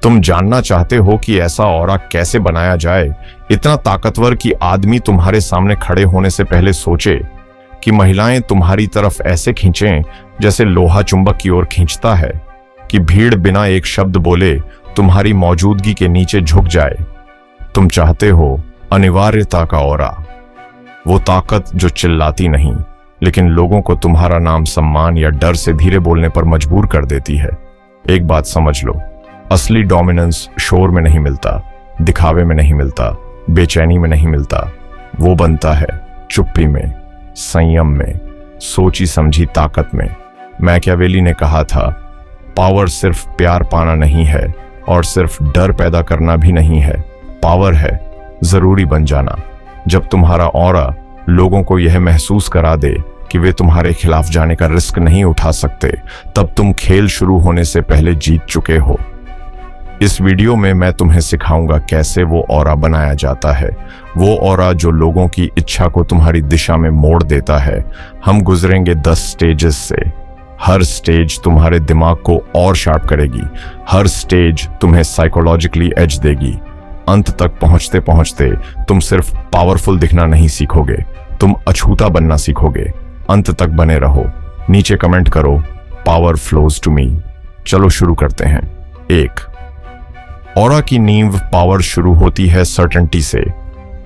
तुम जानना चाहते हो कि ऐसा ऑरा कैसे बनाया जाए, इतना ताकतवर कि आदमी तुम्हारे सामने खड़े होने से पहले सोचे, कि महिलाएं तुम्हारी तरफ ऐसे खींचें जैसे लोहा चुंबक की ओर खींचता है, कि भीड़ बिना एक शब्द बोले तुम्हारी मौजूदगी के नीचे झुक जाए। तुम चाहते हो अनिवार्यता का ऑरा, वो ताकत जो चिल्लाती नहीं लेकिन लोगों को तुम्हारा नाम सम्मान या डर से धीरे बोलने पर मजबूर कर देती है। एक बात समझ लो, असली डोमिनेंस शोर में नहीं मिलता, दिखावे में नहीं मिलता, बेचैनी में नहीं मिलता। वो बनता है चुप्पी में, संयम में, सोची समझी ताकत में। मैकियावेली ने कहा था, पावर सिर्फ प्यार पाना नहीं है और सिर्फ डर पैदा करना भी नहीं है। पावर है जरूरी बन जाना। जब तुम्हारा ऑरा लोगों को यह महसूस करा दे कि वे तुम्हारे खिलाफ जाने का रिस्क नहीं उठा सकते, तब तुम खेल शुरू होने से पहले जीत चुके हो। इस वीडियो में मैं तुम्हें सिखाऊंगा कैसे वो ऑरा बनाया जाता है, वो ऑरा जो लोगों की इच्छा को तुम्हारी दिशा में मोड़ देता है। हम गुजरेंगे 10 स्टेजेस से। हर स्टेज तुम्हारे दिमाग को और शार्प करेगी, हर स्टेज तुम्हें साइकोलॉजिकली एज देगी। अंत तक पहुंचते पहुंचते तुम सिर्फ पावरफुल दिखना नहीं सीखोगे, तुम अछूता बनना सीखोगे। अंत तक बने रहो। नीचे कमेंट करो, पावर फ्लोज टू मी। चलो शुरू करते हैं। 1, ऑरा की नींव पावर शुरू होती है सर्टेनिटी से।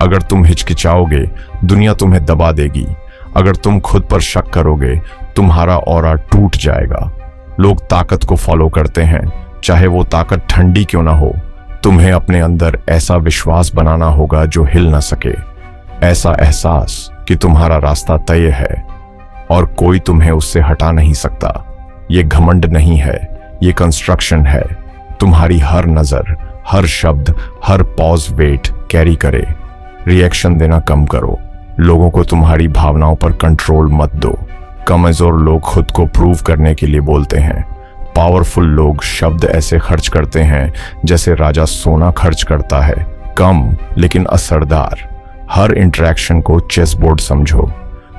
अगर तुम हिचकिचाओगे, दुनिया तुम्हें दबा देगी। अगर तुम खुद पर शक करोगे, तुम्हारा ऑरा टूट जाएगा। लोग ताकत को फॉलो करते हैं, चाहे वो ताकत ठंडी क्यों ना हो। तुम्हें अपने अंदर ऐसा विश्वास बनाना होगा जो हिल ना सके, ऐसा एहसास कि तुम्हारा रास्ता तय है और कोई तुम्हें उससे हटा नहीं सकता। ये घमंड नहीं है, ये कंस्ट्रक्शन है। तुम्हारी हर नजर, हर शब्द, हर पॉज वेट कैरी करे। रिएक्शन देना कम करो। लोगों को तुम्हारी भावनाओं पर कंट्रोल मत दो। कमजोर लोग खुद को प्रूव करने के लिए बोलते हैं। पावरफुल लोग शब्द ऐसे खर्च करते हैं जैसे राजा सोना खर्च करता है, कम लेकिन असरदार। हर इंटरेक्शन को चेस बोर्ड समझो।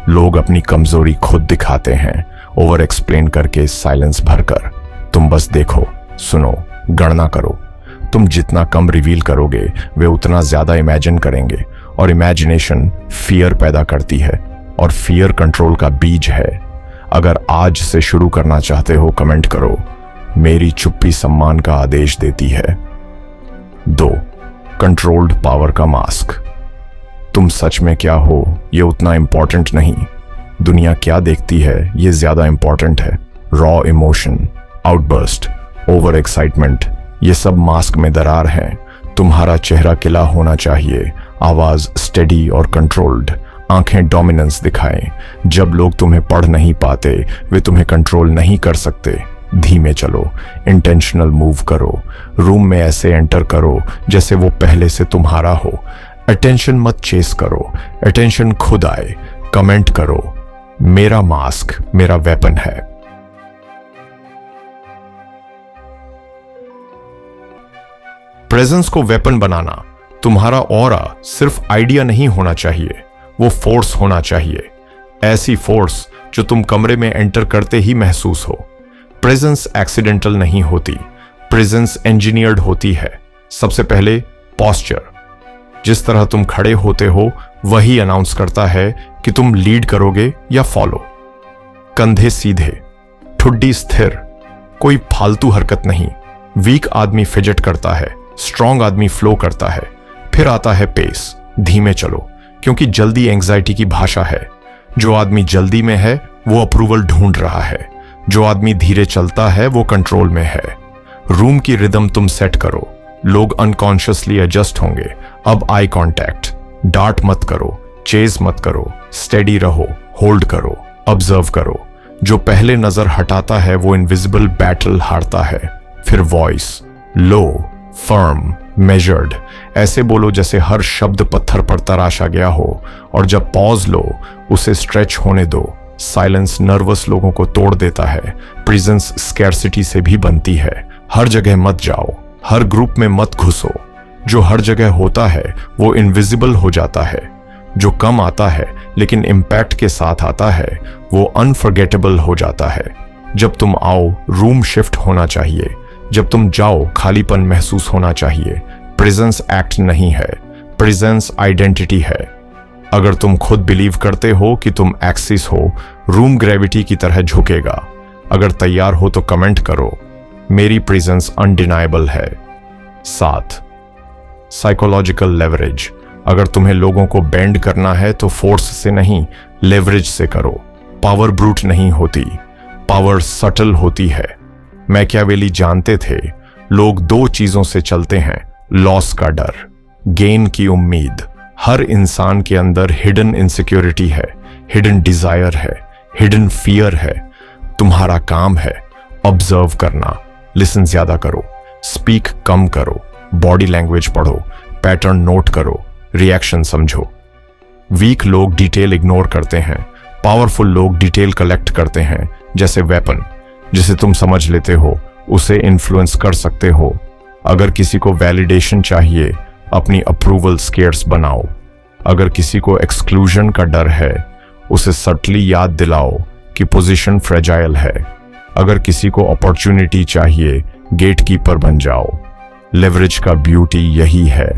लोग अपनी कमजोरी खुद दिखाते हैं, ओवर एक्सप्लेन करके, साइलेंस भरकर। तुम बस देखो, सुनो, गणना करो। तुम जितना कम रिवील करोगे, वे उतना ज्यादा इमेजिन करेंगे और इमेजिनेशन फियर पैदा करती है और फियर कंट्रोल का बीज है। अगर आज से शुरू करना चाहते हो, कमेंट करो, मेरी चुप्पी सम्मान का आदेश देती है। 2, कंट्रोल्ड पावर का मास्क। तुम सच में क्या हो ये उतना इंपॉर्टेंट नहीं, दुनिया क्या देखती है ये ज्यादा इंपॉर्टेंट है। Raw emotion, outburst, over excitement, ये सब मास्क में दरार है। तुम्हारा चेहरा किला होना चाहिए, आवाज स्टेडी और कंट्रोल्ड, आंखें डोमिनेंस दिखाएं। जब लोग तुम्हें पढ़ नहीं पाते, वे तुम्हें कंट्रोल नहीं कर सकते। धीमे चलो, इंटेंशनल मूव करो। रूम में ऐसे एंटर करो जैसे वो पहले से तुम्हारा हो। अटेंशन मत चेस करो, अटेंशन खुद आए। कमेंट करो, मेरा मास्क मेरा वेपन है। प्रेजेंस को वेपन बनाना। तुम्हारा ऑरा सिर्फ आइडिया नहीं होना चाहिए, वो फोर्स होना चाहिए। ऐसी फोर्स जो तुम कमरे में एंटर करते ही महसूस हो। प्रेजेंस एक्सीडेंटल नहीं होती, प्रेजेंस इंजीनियर्ड होती है। सबसे पहले पोस्चर। जिस तरह तुम खड़े होते हो वही अनाउंस करता है कि तुम लीड करोगे या फॉलो। कंधे सीधे, ठुड्डी स्थिर, कोई फालतू हरकत नहीं। वीक आदमी फिजट करता है, स्ट्रॉन्ग आदमी फ्लो करता है। फिर आता है पेस। धीमे चलो, क्योंकि जल्दी एंग्जाइटी की भाषा है। जो आदमी जल्दी में है वो अप्रूवल ढूंढ रहा है, जो आदमी धीरे चलता है वो कंट्रोल में है। रूम की रिदम तुम सेट करो, लोग अनकॉन्शियसली एडजस्ट होंगे। अब आई कांटेक्ट, डांट मत करो, चेज मत करो, स्टेडी रहो, होल्ड करो, ऑब्जर्व करो। जो पहले नजर हटाता है वो इनविजिबल बैटल हारता है। फिर वॉइस, लो, फर्म, मेजर्ड, ऐसे बोलो जैसे हर शब्द पत्थर पर तराशा गया हो। और जब पॉज लो, उसे स्ट्रेच होने दो। साइलेंस नर्वस लोगों को तोड़ देता है, प्रेजेंस स्कैर्सिटी से भी बनती है। हर जगह मत जाओ, हर ग्रुप में मत घुसो। जो हर जगह होता है वो इनविजिबल हो जाता है। जो कम आता है लेकिन इम्पैक्ट के साथ आता है वो अनफॉरगेटेबल हो जाता है। जब तुम आओ, रूम शिफ्ट होना चाहिए, जब तुम जाओ खालीपन महसूस होना चाहिए। प्रेजेंस एक्ट नहीं है, प्रेजेंस आइडेंटिटी है। अगर तुम खुद बिलीव करते हो कि तुम एक्सिस हो, रूम ग्रेविटी की तरह झुकेगा। अगर तैयार हो तो कमेंट करो, मेरी प्रेजेंस अनडिनाइबल है। 7, साइकोलॉजिकल लेवरेज। अगर तुम्हें लोगों को बेंड करना है तो फोर्स से नहीं, लेवरेज से करो। पावर ब्रूट नहीं होती, पावर सटल होती है। मैकियावेली जानते थे लोग 2 चीजों से चलते हैं, लॉस का डर, गेन की उम्मीद। हर इंसान के अंदर हिडन इनसिक्योरिटी है, हिडन डिजायर है, हिडन फियर है। तुम्हारा काम है ऑब्जर्व करना, लिसन ज्यादा करो, स्पीक कम करो, बॉडी लैंग्वेज पढ़ो, पैटर्न नोट करो, रिएक्शन समझो। वीक लोग डिटेल इग्नोर करते हैं, पावरफुल लोग डिटेल कलेक्ट करते हैं। जैसे वेपन, जिसे तुम समझ लेते हो उसे इन्फ्लुएंस कर सकते हो। अगर किसी को वैलिडेशन चाहिए, अपनी अप्रूवल स्केर्स बनाओ। अगर किसी को एक्सक्लूजन का डर है, उसे सटली याद दिलाओ कि पोजीशन फ्रेजाइल है। अगर किसी को अपॉर्चुनिटी चाहिए, गेटकीपर बन जाओ। लेवरेज का ब्यूटी यही है,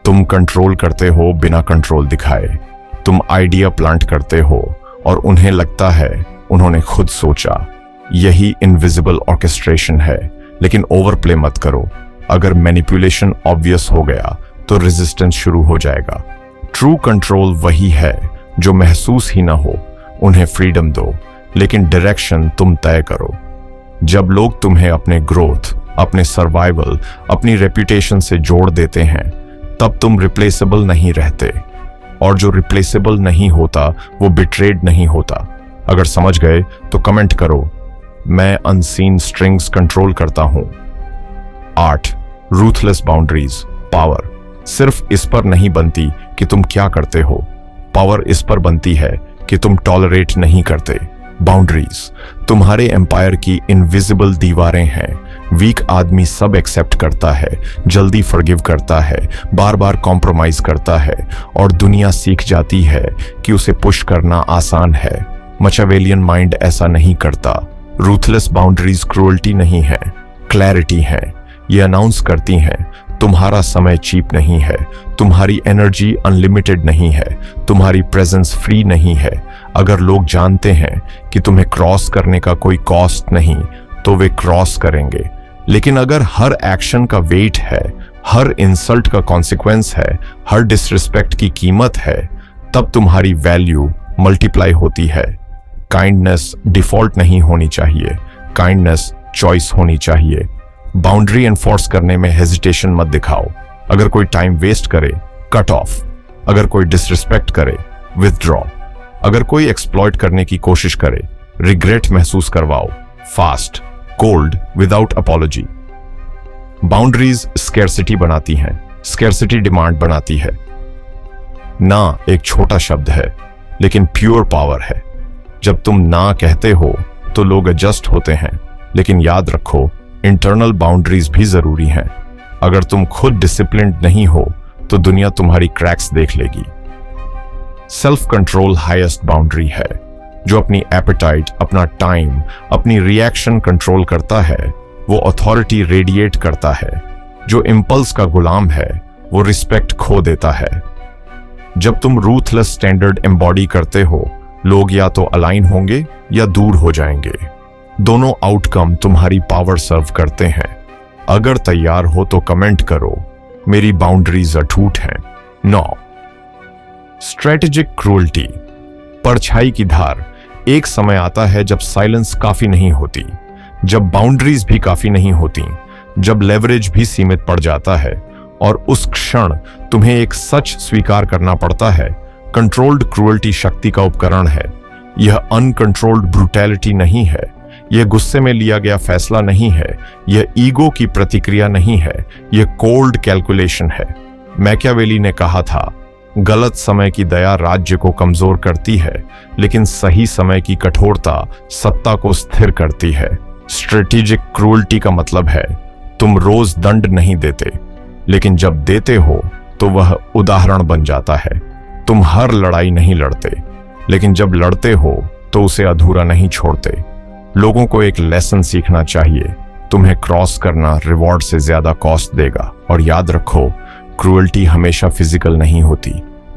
तुम कंट्रोल करते हो बिना कंट्रोल दिखाए। तुम आइडिया प्लांट करते हो और उन्हें लगता है उन्होंने खुद सोचा। यही इनविजिबल ऑर्केस्ट्रेशन है। लेकिन ओवरप्ले मत करो। अगर मैनिपुलेशन ऑब्वियस हो गया तो रेजिस्टेंस शुरू हो जाएगा। ट्रू कंट्रोल वही है जो महसूस ही ना हो। उन्हें फ्रीडम दो, लेकिन डायरेक्शन तुम तय करो। जब लोग तुम्हें अपने ग्रोथ, अपने सर्वाइवल, अपनी रेपुटेशन से जोड़ देते हैं, तब तुम रिप्लेसेबल नहीं रहते। और जो रिप्लेसेबल नहीं होता वो बिट्रेड नहीं होता। अगर समझ गए तो कमेंट करो, मैं अनसीन स्ट्रिंग्स कंट्रोल करता हूं। 8, रूथलेस बाउंड्रीज। पावर सिर्फ इस पर नहीं बनती कि तुम क्या करते हो, पावर इस पर बनती है कि तुम टॉलरेट नहीं करते। बाउंड्रीज तुम्हारे एम्पायर की इनविजिबल दीवारें हैं। वीक आदमी सब एक्सेप्ट करता है, जल्दी फॉरगिव करता है, बार बार कॉम्प्रोमाइज करता है और दुनिया सीख जाती है कि उसे पुश करना आसान है। मैकियावेलियन माइंड ऐसा नहीं करता। रूथलेस बाउंड्रीज क्रूअल्टी नहीं है, क्लैरिटी है। ये अनाउंस करती हैं तुम्हारा समय चीप नहीं है, तुम्हारी एनर्जी अनलिमिटेड नहीं है, तुम्हारी प्रेजेंस फ्री नहीं है। अगर लोग जानते हैं कि तुम्हें क्रॉस करने का कोई कॉस्ट नहीं, तो वे क्रॉस करेंगे। लेकिन अगर हर एक्शन का वेट है, हर इंसल्ट का कॉन्सिक्वेंस है, हर डिसरिस्पेक्ट की कीमत है, तब तुम्हारी वैल्यू मल्टीप्लाई होती है। काइंडनेस डिफॉल्ट नहीं होनी चाहिए, काइंडनेस चॉइस होनी चाहिए। बाउंड्री एनफोर्स करने में हेजिटेशन मत दिखाओ। अगर कोई टाइम वेस्ट करे, कट ऑफ। अगर कोई डिसरिस्पेक्ट करे, विथड्रॉ। अगर कोई एक्सप्लॉइट करने की कोशिश करे, रिग्रेट महसूस करवाओ। Fast, cold, without apology. Boundaries scarcity बनाती हैं, स्कैर्सिटी डिमांड बनाती है। ना एक छोटा शब्द है, लेकिन प्योर पावर है। जब तुम ना कहते हो तो लोग एडजस्ट होते हैं, लेकिन याद रखो इंटरनल बाउंड्रीज भी जरूरी हैं। अगर तुम खुद डिसिप्लिन्ड नहीं हो तो दुनिया तुम्हारी क्रैक्स देख लेगी। सेल्फ कंट्रोल हाईएस्ट बाउंड्री है। जो अपनी एपेटाइट, अपना टाइम, अपनी रिएक्शन कंट्रोल करता है, वो अथॉरिटी रेडिएट करता है। जो इंपल्स का गुलाम है, वो रिस्पेक्ट खो देता है। जब तुम रूथलेस स्टैंडर्ड एम्बॉडी करते हो, लोग या तो अलाइन होंगे या दूर हो जाएंगे। दोनों आउटकम तुम्हारी पावर सर्व करते हैं। अगर तैयार हो तो कमेंट करो, मेरी बाउंड्रीज अटूट हैं। 9, स्ट्रेटेजिक क्रूअल्टी। परछाई की धार। एक समय आता है जब साइलेंस काफी नहीं होती, जब बाउंड्रीज भी काफी नहीं होती, जब लेवरेज भी सीमित पड़ जाता है, और उस क्षण तुम्हें एक सच स्वीकार करना पड़ता है। कंट्रोल्ड क्रूअल्टी शक्ति का उपकरण है। यह अनकंट्रोल्ड ब्रूटैलिटी नहीं है, यह गुस्से में लिया गया फैसला नहीं है, यह ईगो की प्रतिक्रिया नहीं है, यह कोल्ड कैलकुलेशन है। मैकियावेली ने कहा था, गलत समय की दया राज्य को कमजोर करती है, लेकिन सही समय की कठोरता सत्ता को स्थिर करती है। स्ट्रेटेजिक क्रूअल्टी का मतलब है तुम रोज दंड नहीं देते, लेकिन जब देते हो तो वह उदाहरण बन जाता है। तुम हर लड़ाई नहीं लड़ते, लेकिन जब लड़ते हो तो उसे अधूरा नहीं छोड़ते। लोगों को एक लेसन सीखना चाहिए, तुम्हें क्रॉस करना रिवॉर्ड से ज्यादा कॉस्ट देगा। और याद रखो, क्रूअल्टी हमेशा फिजिकल नहीं होती।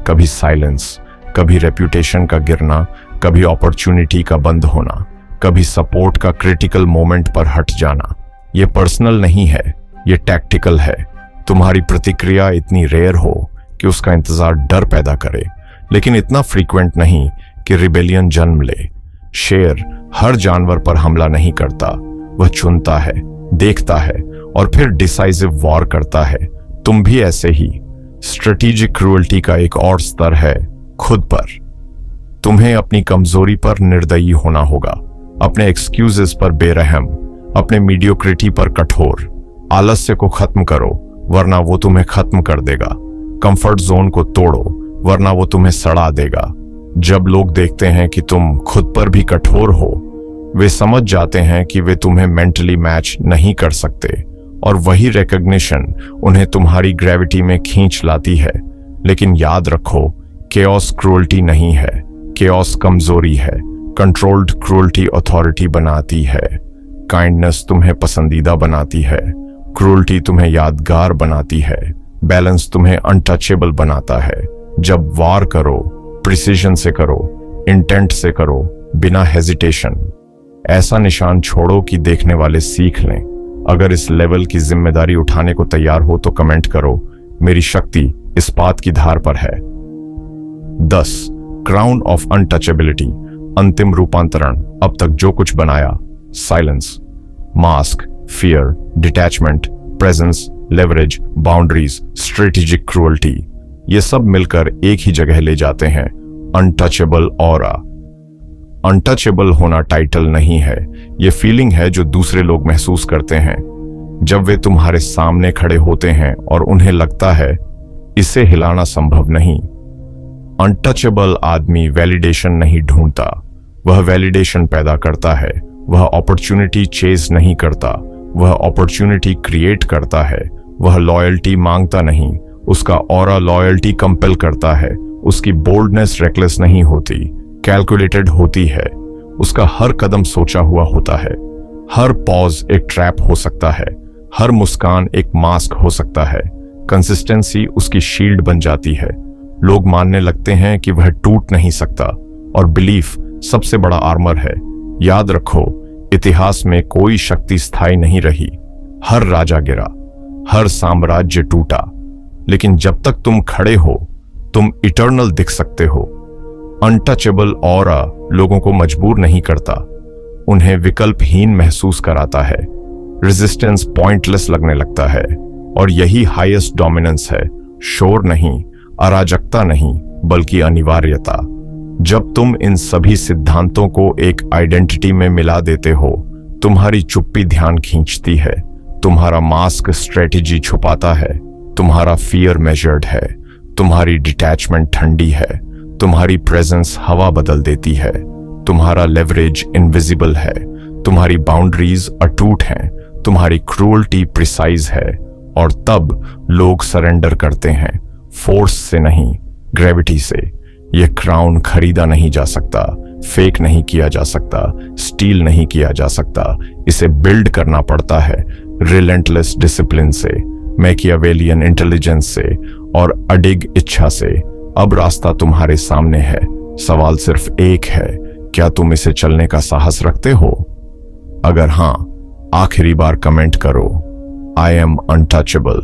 कभी साइलेंस, कभी रेप्यूटेशन का गिरना, कभी अपॉर्चुनिटी का बंद होना, कभी सपोर्ट का क्रिटिकल मोमेंट पर हट जाना। ये पर्सनल नहीं है, ये टैक्टिकल है। तुम्हारी प्रतिक्रिया इतनी रेयर हो कि उसका इंतजार डर पैदा करे, लेकिन इतना फ्रीक्वेंट नहीं कि रिबेलियन जन्म ले। शेर हर जानवर पर हमला नहीं करता, वह चुनता है, देखता है और फिर डिसाइसिव वॉर करता है। तुम भी ऐसे ही। स्ट्रेटेजिक क्रूअल्टी का एक और स्तर है खुद पर। तुम्हें अपनी कमजोरी पर निर्दयी होना होगा, अपने एक्सक्यूजेस पर बेरहम, अपने मीडियोक्रिटी पर कठोर। आलस्य को खत्म करो वरना वो तुम्हें खत्म कर देगा। कंफर्ट जोन को तोड़ो वरना वो तुम्हें सड़ा देगा। जब लोग देखते हैं कि तुम खुद पर भी कठोर हो, वे समझ जाते हैं कि वे तुम्हें मेंटली मैच नहीं कर सकते, और वही रिकॉग्निशन उन्हें तुम्हारी ग्रेविटी में खींच लाती है। लेकिन याद रखो, केओस क्रूअल्टी नहीं है, केओस कमजोरी है। कंट्रोल्ड क्रूअल्टी अथॉरिटी बनाती है, काइंडनेस तुम्हें पसंदीदा बनाती है, क्रूअल्टी तुम्हें यादगार बनाती है, बैलेंस तुम्हें अनटचेबल बनाता है। जब वार करो, प्रिसीजन से करो, इंटेंट से करो, बिना हेजिटेशन। ऐसा निशान छोड़ो कि देखने वाले सीख लें। अगर इस लेवल की जिम्मेदारी उठाने को तैयार हो तो कमेंट करो, मेरी शक्ति इस्पात की धार पर है। 10 क्राउन ऑफ अनटचेबिलिटी, अंतिम रूपांतरण। अब तक जो कुछ बनाया, silence, mask, fear, detachment, presence, leverage, boundaries, strategic cruelty, ये सब मिलकर एक ही जगह ले जाते हैं, अनटचेबल ऑरा। अनटचेबल होना टाइटल नहीं है, ये फीलिंग है जो दूसरे लोग महसूस करते हैं जब वे तुम्हारे सामने खड़े होते हैं और उन्हें लगता है इसे हिलाना संभव नहीं। अनटचेबल आदमी वैलिडेशन नहीं ढूंढता, वह वैलिडेशन पैदा करता है। वह अपॉर्चुनिटी चेज नहीं करता, वह अपॉर्चुनिटी क्रिएट करता है। वह लॉयल्टी मांगता नहीं, उसका ऑरा लॉयल्टी कंपेल करता है। उसकी बोल्डनेस रेकलेस नहीं होती, कैलकुलेटेड होती है। उसका हर कदम सोचा हुआ होता है। हर पॉज एक ट्रैप हो सकता है, हर मुस्कान एक मास्क हो सकता है। कंसिस्टेंसी उसकी शील्ड बन जाती है। लोग मानने लगते हैं कि वह टूट नहीं सकता, और बिलीफ सबसे बड़ा आर्मर है। याद रखो, इतिहास में कोई शक्ति स्थायी नहीं रही। हर राजा गिरा, हर साम्राज्य टूटा, लेकिन जब तक तुम खड़े हो, तुम इटर्नल दिख सकते हो। अनटचेबल ऑरा लोगों को मजबूर नहीं करता, उन्हें विकल्पहीन महसूस कराता है। रेजिस्टेंस पॉइंटलेस लगने लगता है, और यही हाईएस्ट डोमिनेंस है। शोर नहीं, अराजकता नहीं, बल्कि अनिवार्यता। जब तुम इन सभी सिद्धांतों को एक आइडेंटिटी में मिला देते हो, तुम्हारी चुप्पी ध्यान खींचती है, तुम्हारा मास्क स्ट्रेटेजी छुपाता है, तुम्हारा फियर मेजर्ड है, तुम्हारी डिटैचमेंट ठंडी है, तुम्हारी प्रेजेंस हवा बदल देती है, तुम्हारा लेवरेज इनविजिबल है, तुम्हारी बाउंड्रीज अटूट हैं, तुम्हारी क्रूअल्टी प्रिसाइज है। और तब लोग सरेंडर करते हैं, फोर्स से नहीं, ग्रेविटी से। यह क्राउन खरीदा नहीं जा सकता, फेक नहीं किया जा सकता, स्टील नहीं किया जा सकता। इसे बिल्ड करना पड़ता है, रिलेंटलेस डिसिप्लिन से, मैकियावेलियन इंटेलिजेंस से और अडिग इच्छा से। अब रास्ता तुम्हारे सामने है, सवाल सिर्फ एक है, क्या तुम इसे चलने का साहस रखते हो? अगर हां, आखिरी बार कमेंट करो, आई एम अनटचेबल।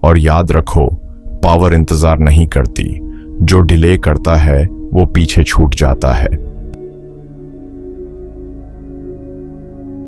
और याद रखो, पावर इंतजार नहीं करती, जो डिले करता है वो पीछे छूट जाता है।